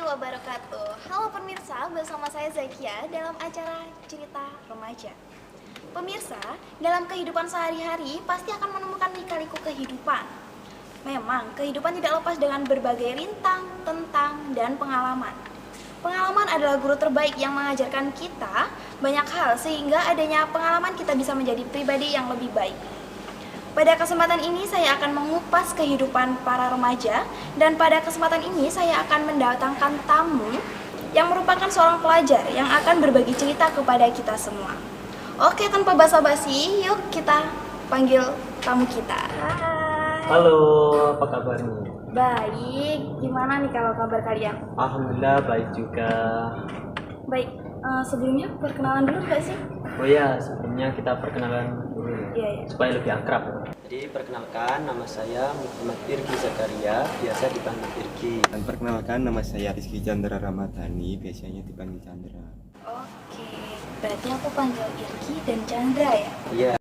wabarakatuh. Halo pemirsa, bersama saya Zakia dalam acara Cerita Remaja. Pemirsa, dalam kehidupan sehari-hari pasti akan menemukan lika-liku kehidupan. Memang, kehidupan tidak lepas dengan berbagai rintang, tentang, dan pengalaman. Pengalaman adalah guru terbaik yang mengajarkan kita banyak hal sehingga adanya pengalaman kita bisa menjadi pribadi yang lebih baik. Pada kesempatan ini saya akan mengupas kehidupan para remaja dan pada kesempatan ini saya akan mendatangkan tamu yang merupakan seorang pelajar yang akan berbagi cerita kepada kita semua. Oke, tanpa basa-basi, yuk kita panggil tamu kita. Hai. Halo, apa kabarmu? Baik, gimana nih kalau kabar kalian? Alhamdulillah baik juga. Baik, sebelumnya perkenalan dulu nggak sih? Oh ya, sebelumnya kita perkenalan dulu Iya, iya. supaya lebih akrab. Jadi perkenalkan, nama saya Muhammad Irgi Zakaria, biasa dipanggil Irgi. Dan perkenalkan, nama saya Rizky Chandra Ramadhani, biasanya dipanggil Chandra. Oke, berarti aku panggil Irgi dan Chandra ya? Iya.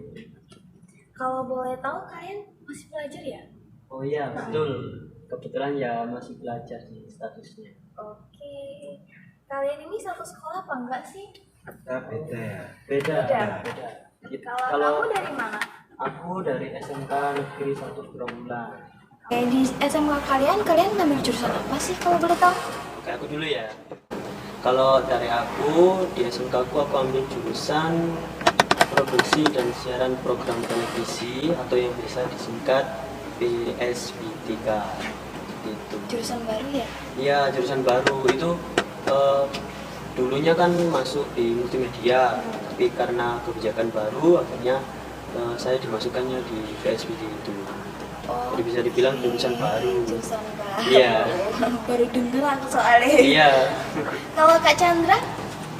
Kalau boleh tahu kalian masih pelajar ya? Oh iya, betul. Kebetulan ya masih belajar sih statusnya. Oke, kalian ini satu sekolah apa enggak sih? Beda ya? Beda. Beda. Kalau kamu dari mana? Aku dari SMK Negeri 1 Trawulan. Oke, di SMK kalian ngambil jurusan apa sih kalau boleh tahu? Oke, aku dulu ya. Kalau dari aku, di SMK aku ambil jurusan produksi dan siaran program televisi atau yang bisa disingkat PSBTK. Itu. Jurusan baru ya? Iya, jurusan baru itu dulunya kan masuk di multimedia, tapi karena kebijakan baru akhirnya saya dimasukkannya di PSBT itu. Oh, Jadi bisa dibilang jurusan baru. Jurusan baru. Iya. Baru denger aku soalnya. Iya. Kalau Kak Chandra?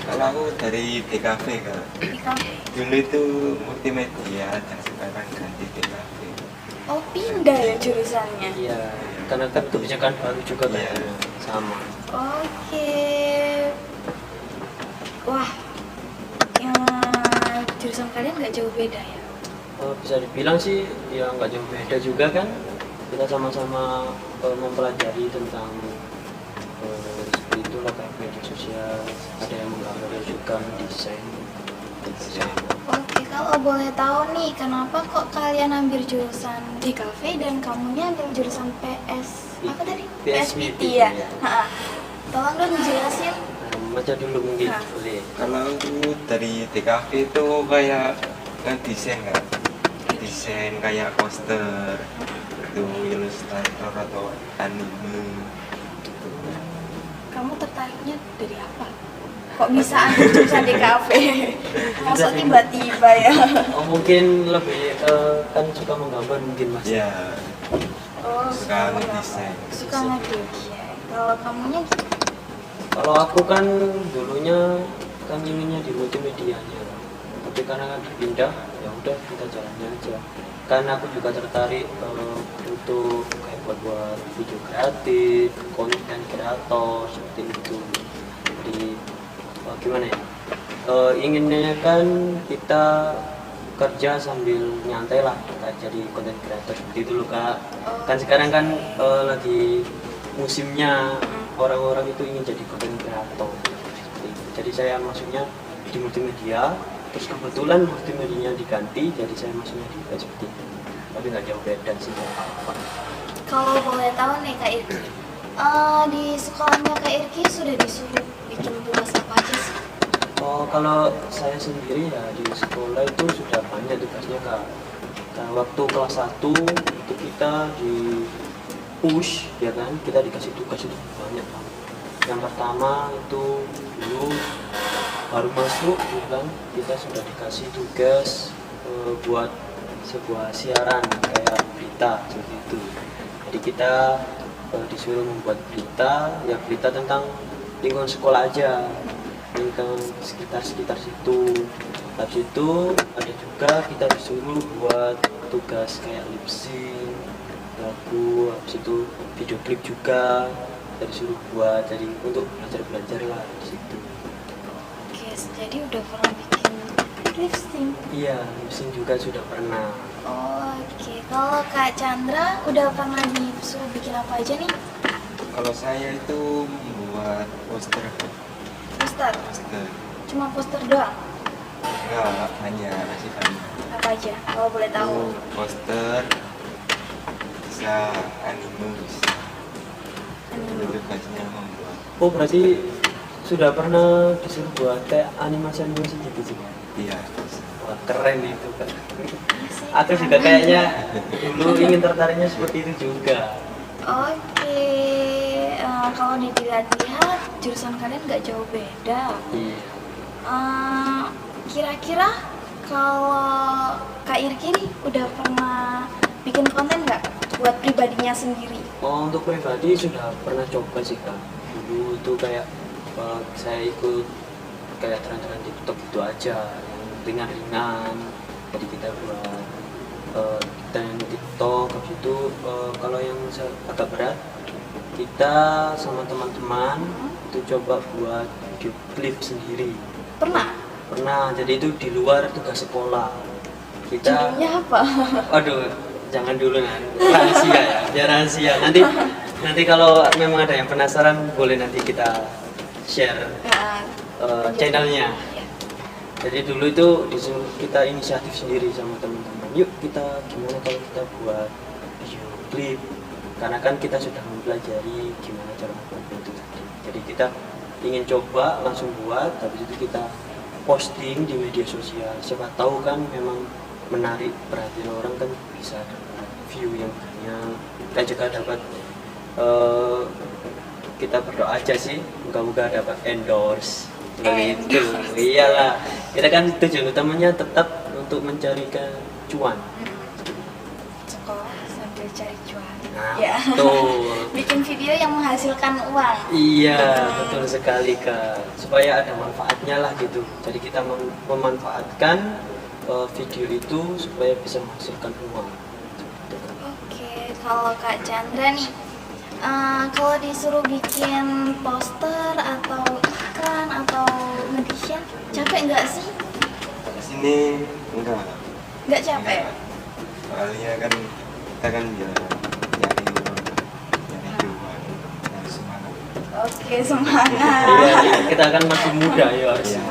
Kalau aku dari TKV Kak. Di kampus. Dulu itu multimedia dan sekarang ganti TKV. Oh, pindah ya jurusannya? Iya, karena kan kebijakan baru juga kan. Iya. Sama. Oke. Wah, ya, jurusan kalian nggak jauh beda ya? Bisa dibilang sih ya nggak jauh beda juga kan. Kita sama-sama mempelajari tentang seperti itulah kayak media sosial, ada yang menggambar juga, desain. Oke, kalau boleh tahu nih, kenapa kok kalian ambil jurusan di kafe dan kamunya ambil jurusan PS apa tadi? PSBT, ya? ya. Ha-ha. Tolong dong dijelasin. Baca dulu mungkin Nah. boleh. Kalau aku dari TKV itu kayak ngedesain Kak. Desain kayak poster, itu ilustrator atau anime. Gitu. Kamu tertariknya dari apa? Kok bisa ambil jurusan di kafe? Maksud tiba-tiba ya? Oh mungkin lebih kan suka menggambar mungkin mas. Ya, Oh, suka ngedesain. Suka ngedesain. Kalau kamunya gitu? Kalau aku kan dulunya kan inginnya di multimedianya, tapi karena kan dipindah, ya udah kita jalannya aja. Karena aku juga tertarik untuk kayak buat video kreatif, konten kreator seperti itu. Jadi gimana ya? Inginnya kan kita kerja sambil nyantai lah, kayak jadi konten kreator seperti itu loh kak. Kan sekarang kan lagi musimnya orang-orang itu ingin jadi konten kreator seperti itu. Jadi saya masuknya di multimedia, terus kebetulan multimedianya diganti, jadi saya masuknya di PSBT. Tapi nggak jauh beda sih. Kalau boleh tahu nih Kak Irki, di sekolahnya Kak Irki sudah disuruh bikin tugas apa aja sih? Oh, kalau saya sendiri ya di sekolah itu sudah banyak tugasnya kak. Nah, waktu kelas 1 itu kita di push ya kan, kita dikasih tugas itu banyak banget. Yang pertama itu dulu baru masuk ya kan, kita sudah dikasih tugas buat sebuah siaran kayak berita seperti itu. Jadi kita disuruh membuat berita, ya berita tentang lingkungan sekolah aja, lingkungan sekitar situ. Habis itu ada juga kita disuruh buat tugas kayak lip sync, lagu, habis itu video klip juga kita disuruh buat, jadi untuk belajar lah di situ. Oke, jadi udah pernah bikin lip sync? Iya, lip sync juga sudah pernah. Oke, kalau Kak Chandra udah pernah disuruh bikin apa aja nih? Kalau saya itu membuat buat poster. Poster? Poster. Cuma poster doang? Enggak, banyak, masih banyak. Apa aja, kalau boleh tahu? Poster, bisa animus. Itu tugasnya membuat. Oh berarti sudah pernah disuruh buat kayak animasi gitu sih? Iya. Wah keren itu kan. Aku juga kayaknya dulu ingin tertariknya seperti itu juga. Oke, kalau dilihat-lihat jurusan kalian nggak jauh beda. Iya. Kira-kira kalau Kak Irki nih udah pernah bikin konten nggak buat pribadinya sendiri? Oh untuk pribadi sudah pernah coba sih kak. Dulu itu kayak saya ikut kayak tren-tren TikTok gitu aja yang ringan-ringan. Jadi kita buat tren TikTok, habis itu kalau yang agak berat kita sama teman-teman itu coba buat video klip sendiri. Pernah, jadi itu di luar tugas sekolah. Kita Judulnya apa? aduh, jangan dulu kan. Rahasia ya, biar rahasia. Nanti kalau memang ada yang penasaran boleh nanti kita share channelnya. Ya. Jadi dulu itu disuruh kita inisiatif sendiri sama teman-teman. Yuk kita gimana kalau kita buat video klip. Karena kan kita sudah mempelajari gimana cara membuat itu tadi. Jadi kita ingin coba langsung buat, habis itu kita posting di media sosial. Siapa tahu kan memang menarik perhatian orang, kan bisa dapat view yang banyak. Kita juga dapat kita berdoa aja sih, moga-moga dapat endorse. Begitu. Iyalah. Kita kan tujuan utamanya tetap untuk mencarikan cuan. Sekolah sambil cari cuan. Nah, Ya. betul. Bikin video yang menghasilkan uang. Iya, betul sekali Kak. Supaya ada manfaatnya lah gitu. Jadi kita memanfaatkan video itu supaya bisa menghasilkan uang. Gitu, Kak. Oke, kalau Kak Chandra nih, kalau disuruh bikin poster atau iklan atau ngedesain, capek nggak sih? Sini enggak. Nggak capek? Enggak. Soalnya kan kita kan ya nyari cuan, nyari semangat. Oke, semangat. Iya, kita kan masih muda ya. Iya.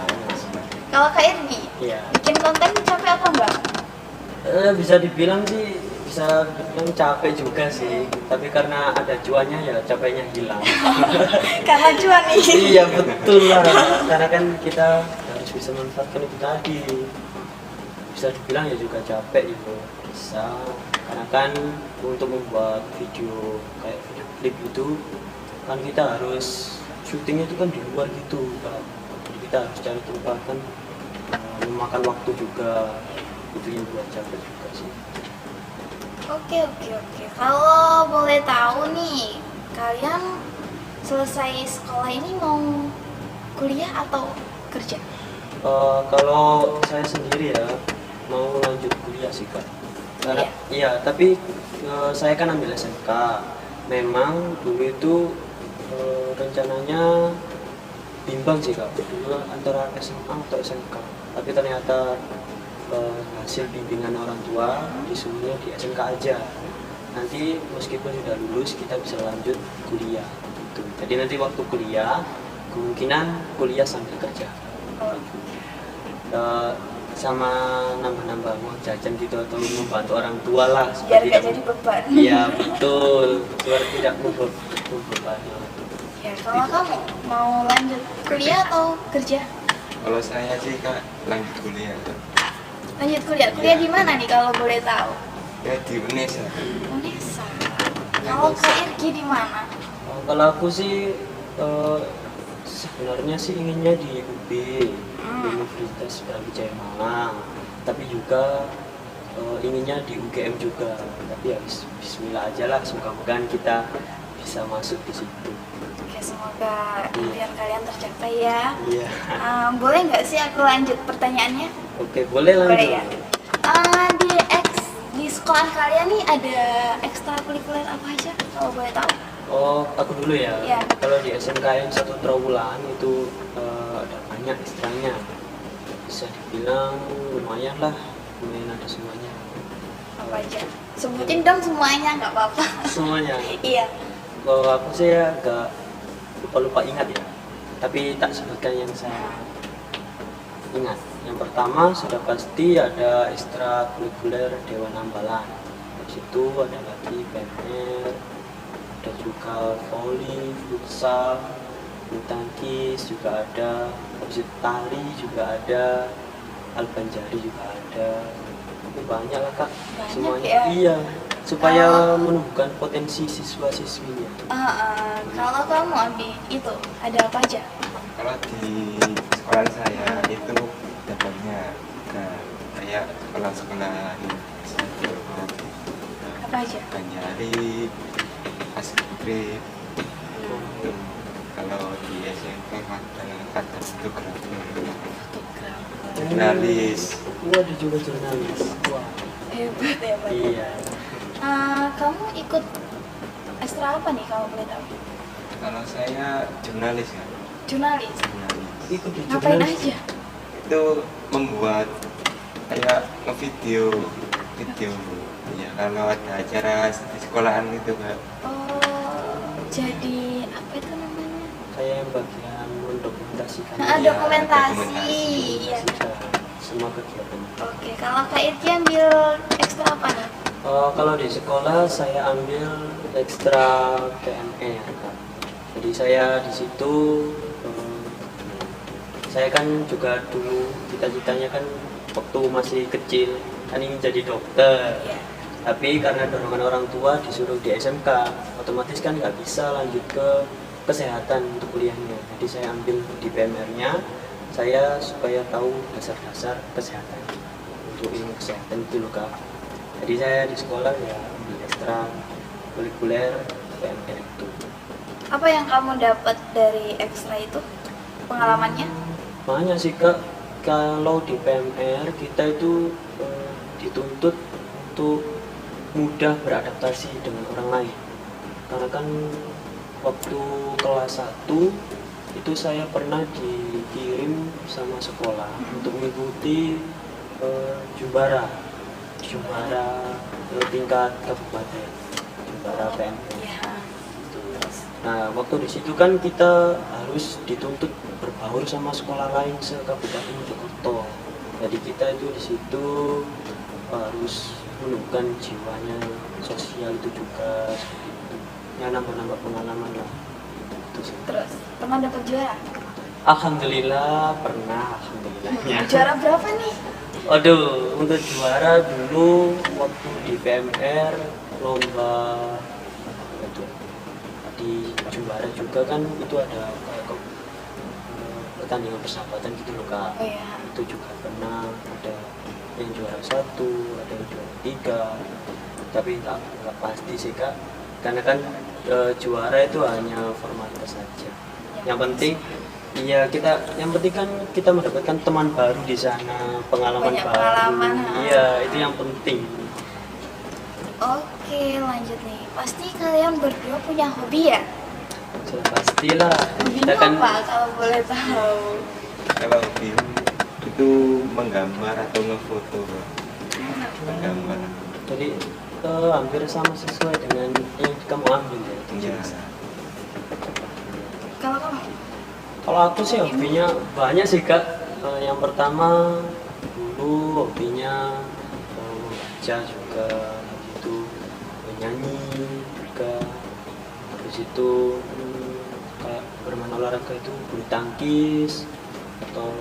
Kalau Kak Irgi, Iya. bikin konten capek apa enggak? Bisa dibilang sih, bisa dibilang capek juga sih. Tapi karena ada cuannya ya capeknya hilang. Karena cuan nih. Iya betul lah. Karena kan kita harus bisa manfaatkan itu tadi. Bisa dibilang ya juga capek itu. Bisa. Karena kan untuk membuat video kayak video klip itu kan kita harus syutingnya itu kan di luar gitu Kak. Jadi kita harus cari tempat kan memakan waktu juga, itu yang buat capek juga sih. Oke. Kalau boleh tahu nih, kalian selesai sekolah ini mau kuliah atau kerja? Kalau saya sendiri ya mau lanjut kuliah sih Kak. Karena iya, tapi saya kan ambil SMK. Memang dulu itu rencananya bimbang sih Kak, dulu antara SMA atau SMK. Tapi ternyata hasil bimbingan orang tua disuruhnya di SMK aja. Nanti meskipun sudah lulus kita bisa lanjut kuliah gitu. Jadi nanti waktu kuliah kemungkinan kuliah sambil kerja. Sama nambah-nambah uang jajan gitu atau membantu orang tua lah Biar supaya gak jadi beban. Iya betul, supaya tidak membebani. Ya, kalau kamu mau lanjut kuliah atau kerja? Kalau saya sih Kak lanjut kuliah. Lanjut kuliah. Kuliah di mana nih kalau boleh tahu? Ya di UNESA. Unesa. Kalau Kak Irgi di mana? Kalau aku sih sebenarnya sih inginnya di UB, Universitas Brawijaya Malang, tapi juga inginnya di UGM juga. Tapi ya bismillah aja lah, semoga-moga kita bisa masuk di situ. Oke, semoga impian kalian tercapai ya. Iya. Boleh nggak sih aku lanjut pertanyaannya? Oke, boleh lanjut. Boleh ya. Di sekolah kalian nih ada ekstrakurikuler apa aja kalau boleh tahu? Oh, aku dulu ya. Iya. Kalau di SMKN 1 Trawulan itu ada banyak istilahnya. Bisa dibilang lumayan lah, lumayan ada semuanya. Apa aja? Sebutin dong semuanya, nggak apa-apa. Semuanya. Iya. Kalau aku sih agak lupa ingat ya, tapi tak sebutkan yang saya ingat. Yang pertama sudah pasti ada ekstrakurikuler Dewan Ambalan. Di situ ada lagi PMR, ada juga volley, futsal, bulu tangkis juga ada, habis itu tari juga ada, albanjari juga ada. Itu banyak lah kak, Banyak semuanya. ya? Iya, supaya menumbuhkan potensi siswa-siswinya. Kalau kamu ambil itu ada apa aja? Kalau di sekolah saya itu dapatnya kayak sekolah-sekolah Apa aja? Banjari, Askrip. Kalau di SMP ada fotografer, jurnalis. Ada juga jurnalis. Wah, Hebat ya, Pak. iya. Kamu ikut ekstra apa nih kalau boleh tahu? Kalau saya jurnalis ya, Jurnalis. jurnalis. Ikut di Ngapain jurnalis. aja? Itu membuat kayak video ya kalau ada acara di sekolahan itu Kak. Oh, jadi apa itu namanya? Saya yang bagian mendokumentasikan. Nah, Iya, dokumentasi. dokumentasi. Iya. Semua kegiatan. Oke, kalau Kak Irki ambil ekstra apa nih? Kalau di sekolah saya ambil ekstra PMR, Kak. Jadi saya di situ saya kan juga dulu cita-citanya kan waktu masih kecil kan ingin jadi dokter. Iya. Tapi karena dorongan orang tua disuruh di SMK, otomatis kan nggak bisa lanjut ke kesehatan untuk kuliahnya. Jadi saya ambil di PMR-nya, saya supaya tahu dasar-dasar kesehatan untuk ilmu kesehatan itu loh Kak. Jadi saya di sekolah ya ambil ekstra kurikuler PMR itu. Apa yang kamu dapat dari ekstra itu? Pengalamannya? Banyak sih Kak, kalau di PMR kita itu dituntut untuk mudah beradaptasi dengan orang lain. Karena kan waktu kelas 1 itu saya pernah dikirim sama sekolah untuk mengikuti jumbara tingkat kabupaten, jumbara PMR. Iya. Nah, waktu di situ kan kita harus dituntut berbaur sama sekolah lain se-Kabupaten Mojokerto. Jadi kita itu di situ harus menumbuhkan jiwanya sosial itu juga, ya nambah-nambah pengalaman lah. Itu sih. Terus, teman dapat juara? Alhamdulillah pernah, alhamdulillahnya. Juara berapa nih? Aduh, untuk juara dulu waktu di PMR lomba itu di juara juga kan itu ada kayak pertandingan persahabatan gitu loh Kak. Oh iya. Itu juga pernah ada yang juara 1, ada yang juara 3, tapi nggak pasti sih Kak, karena kan juara itu hanya formalitas saja. Yang penting iya yang penting kan kita mendapatkan teman baru di sana, pengalaman Banyak baru. pengalaman, ha. Iya, itu yang penting. Oke, lanjut nih. Pasti kalian berdua punya hobi ya? Sudah pastilah. Hobinya apa kalau boleh tahu? Kalau film itu menggambar atau ngefoto Kak. Menggambar. Jadi hampir sama sesuai dengan yang kamu ambil ya. Iya. Kalau kamu? Kalau aku sih hobinya banyak sih Kak. Yang pertama dulu hobinya membaca juga, gitu, menyanyi juga. Habis itu kayak bermain olahraga itu bulu tangkis atau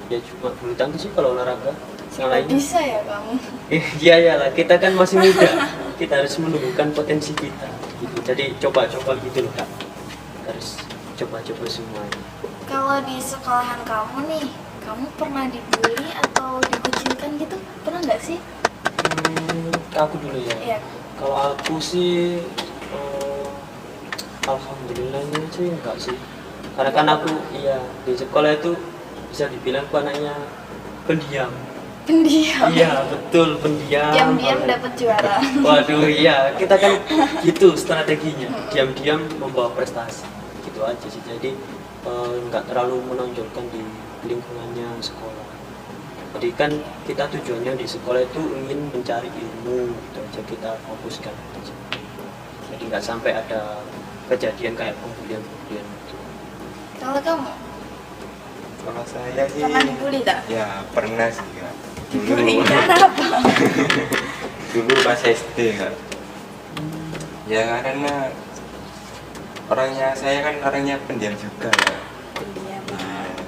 ya cuma bulu tangkis sih kalau olahraga. Yang lainnya Bisa ya kamu? iya ya lah, kita kan masih muda, kita harus menumbuhkan potensi kita gitu. Jadi coba-coba gitu loh Kak, harus coba-coba semuanya. Kalau di sekolahan kamu nih, kamu pernah dibully atau dikucilkan gitu? Pernah nggak sih? Aku dulu ya. Iya. Kalau aku sih alhamdulillahnya sih enggak sih, karena kan aku iya di sekolah itu bisa dibilang aku anaknya pendiam. Pendiam. Iya betul, pendiam. Diam-diam dapat juara. Waduh iya, kita kan gitu strateginya, diam-diam membawa prestasi gitu aja sih. Jadi nggak terlalu menonjolkan di lingkungannya sekolah. Jadi kan kita tujuannya di sekolah itu ingin mencari ilmu, gitu aja kita fokuskan aja. Jadi nggak sampai ada kejadian kayak pembulian gitu. Kalau kamu Kalau saya sih pernah dibully tak? ya pernah sih Kak. Dibully Dulu kenapa? dulu pas SD Kak. Ya karena saya kan orangnya pendiam juga Kak. Iya, Iya.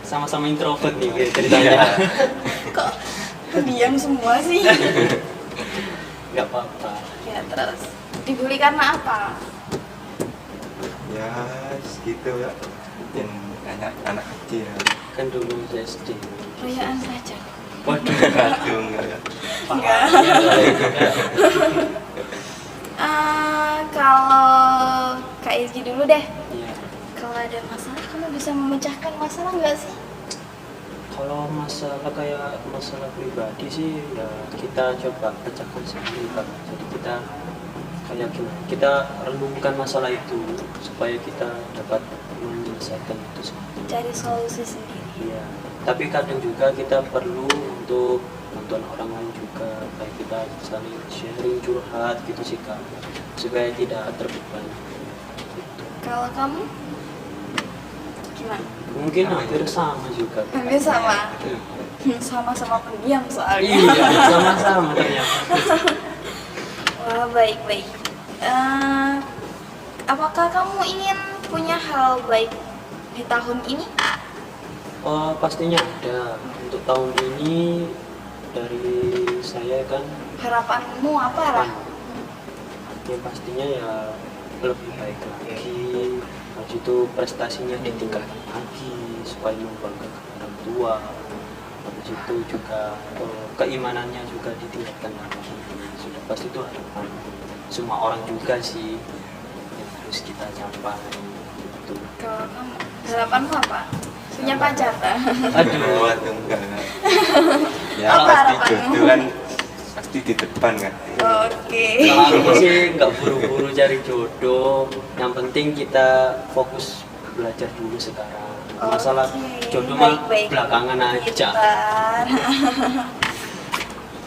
Sama-sama introvert nih kayak ceritanya. Iya. kok diam semua sih? Nggak apa-apa. Ya terus dibully karena apa? Ya segitu Kak. Dan anak kecil. Kan dulu SD. Perayaan saja. Waduh. Kadung Kak. Enggak. Kalau Kak Izky dulu deh. Iya. Kalau ada masalah, kamu bisa memecahkan masalah nggak sih? Kalau masalah kayak masalah pribadi sih ya kita coba pecahkan sendiri Pak. Jadi kita kayak gimana? Kita renungkan masalah itu supaya kita dapat menyelesaikan itu semua. Cari solusi sendiri. Iya. Tapi kadang juga kita perlu untuk bantuan orang lain juga, kayak kita saling sharing curhat gitu sih Kak, supaya tidak terbebani. Gitu. Kalau kamu gimana? Mungkin hampir sama juga. Hampir sama. Iya. Sama-sama pendiam soalnya. Iya, sama-sama ternyata. Wah, baik-baik. Apakah kamu ingin punya hal baik di tahun ini? Oh, pastinya ada. Untuk tahun ini dari saya kan Harapanmu apa, Rah? yang pastinya ya lebih baik lagi. Habis itu prestasinya ditingkatkan lagi supaya membanggakan orang tua. Habis itu juga keimanannya juga ditingkatkan lagi. Sudah pasti itu harapan semua orang juga sih yang harus kita capai. Gitu. Kalau kamu, harapanmu apa? Punya pacar, tak? Aduh, Waduh enggak Kak. Ya Apa pasti harapanmu? jodoh kan pasti di depan kan. Oke. kalau aku sih nggak buru-buru cari jodoh. Yang penting kita fokus belajar dulu sekarang. Masalah Oke, jodoh mah baik-baik. belakangan aja. Bentar.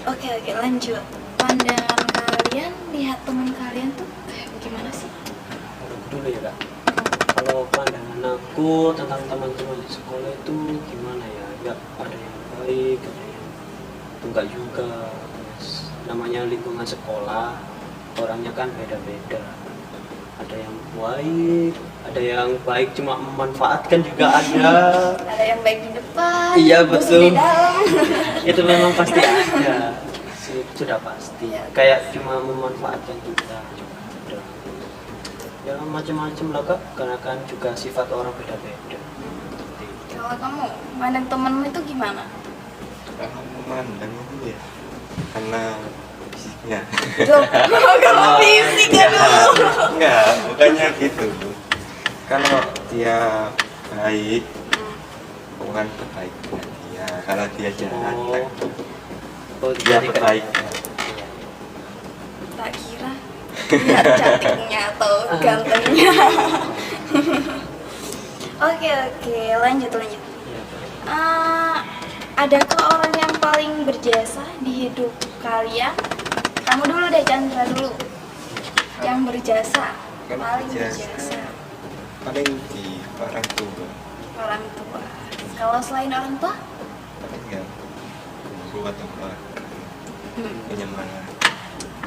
Oke, lanjut. Pandangan kalian lihat teman kalian tuh kayak gimana sih? Dulu ya Kak. Kalau pandangan aku tentang teman-teman di sekolah itu gimana ya? Ya ada yang baik, ada yang enggak juga. Terus, namanya lingkungan sekolah, orangnya kan beda-beda. Ada yang baik, ada yang baik cuma memanfaatkan juga ada. Ada yang baik di depan, Iya, busuk betul. di dalam. Itu memang pasti ada. Sudah pasti. Iya. Kayak cuma memanfaatkan kita juga ada. Ya macam-macam lah Kak, karena kan juga sifat orang beda-beda. Kalau kamu mandang temenmu itu gimana? Kalau memandang itu ya karena fisiknya. Duh, kalau fisik aduh. Enggak, bukannya gitu. Kalau dia baik, bukan baik dia. Kalau dia jahat, Oh, dia jadi kayak- baik. Tak kira lihat cantiknya atau gantengnya. Oke, lanjut. Iya, Adakah orang yang paling berjasa di hidup kalian? Kamu dulu deh, Chandra dulu. Yang berjasa, Kalau paling berjasa. berjasa. Paling di orang tua. Orang tua. Kalau selain orang tua? Paling ya guru atau keluarga. Penyemangat.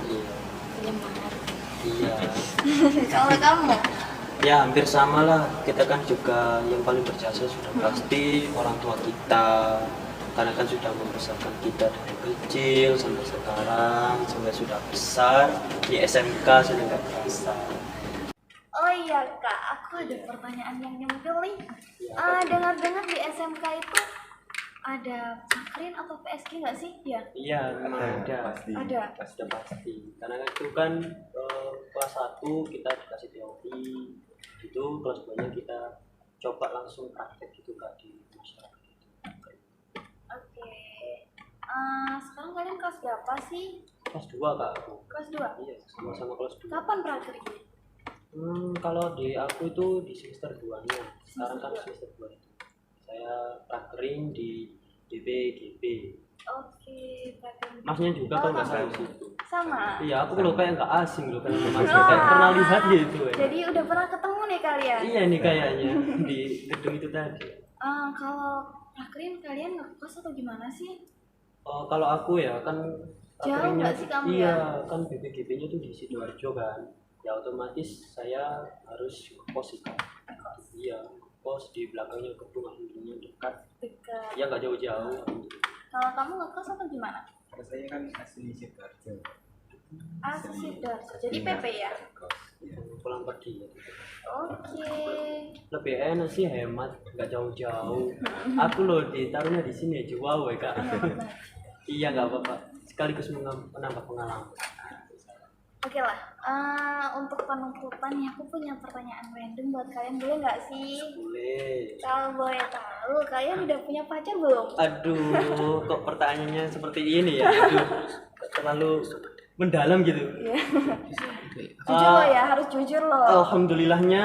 Iya. Penyemangat. Iya. Kalau kamu? Ya hampir sama lah. Kita kan juga yang paling berjasa sudah pasti orang tua kita. Karena kan sudah membesarkan kita dari kecil sampai sekarang, sampai sudah besar di SMK sudah nggak bisa. Oh iya Kak, aku ada pertanyaan yang nyempil nih. Dengar-dengar di SMK itu ada Sakrin atau PSG nggak sih? Ya. Iya, memang ada. Pasti. Ada. Sudah pasti. Karena itu kan kelas 1 kita dikasih teori, itu kelas 2-nya kita coba langsung praktek gitu Kak di masyarakat itu. Oke. Sekarang kalian kelas berapa sih? Kelas 2 Kak aku. Kelas 2. Iya, sama-sama kelas 2. Kapan prakteknya? Kalau di aku itu di semester 2-nya. Sekarang kan semester 2 itu. Saya prakterin di DPGP. Oke, praktek. Masnya juga kan nggak salah di situ. Sama. Iya, aku loh kayak nggak asing loh kan Mas. Kayak pernah lihat gitu. Jadi udah pernah ketemu nih kalian. Iya nih kayaknya di gedung itu tadi. Kalau Prakrin kalian ngekos atau gimana sih? Oh, kalau aku ya kan Jauh akhirnya- nggak sih kamu iya ya? kan BPGB-nya tuh di Sidoarjo kan, ya otomatis saya harus kos sih Kak. Iya, kos di belakangnya gedung, alhamdulillah dekat, Dekat. ya nggak jauh-jauh. Kalau kamu ngekos atau gimana? Kalau saya kan asli Sidoarjo. Asli Sidoarjo. Jadi PP ya? Pulang pergi ya. Oke. Lebih enak sih, hemat, nggak jauh-jauh. Aku loh ditaruhnya di sini aja, wow ya Kak. Iya nggak apa-apa, sekaligus menambah pengalaman. Oke lah, untuk penutupan nih aku punya pertanyaan random buat kalian, boleh nggak sih? Boleh. Kalau boleh tahu, kalian udah punya pacar belum? Aduh, kok pertanyaannya seperti ini ya? Aduh, kok terlalu mendalam gitu. Iya. Jujur loh ya, harus jujur loh. Alhamdulillahnya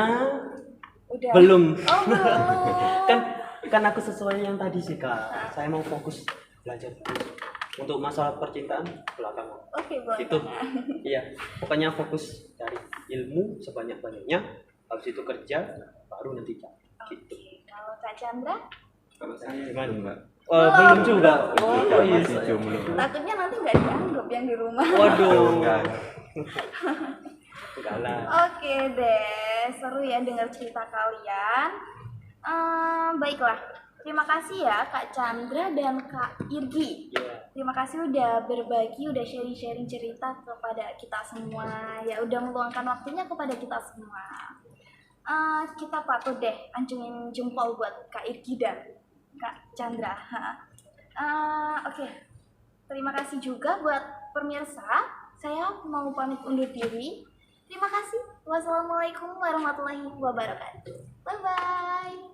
Udah. belum. Oh belum. kan aku sesuai yang tadi sih Kak. Saya mau fokus belajar terus. Untuk masalah percintaan belakangan. Oke boleh. Itu. Iya, pokoknya fokus cari ilmu sebanyak-banyaknya. Habis itu kerja, baru nanti cari. Gitu. Oke, kalau Kak Chandra, Kalau saya Gimana? Mbak. Belum juga. Oh iya. Masih jomblo. takutnya nanti nggak dianggap yang di rumah. Waduh. Enggak. Enggak lah. Oke deh, seru ya dengar cerita kalian. Baiklah, terima kasih ya Kak Chandra dan Kak Irgi. Iya. Terima kasih udah berbagi, udah sharing-sharing cerita kepada kita semua. Ya udah meluangkan waktunya kepada kita semua. Kita patut deh ancungin jempol buat Kak Irgi dan Kak Chandra. Oke, terima kasih juga buat pemirsa. Saya mau pamit undur diri. Terima kasih. Wassalamualaikum warahmatullahi wabarakatuh. Bye bye.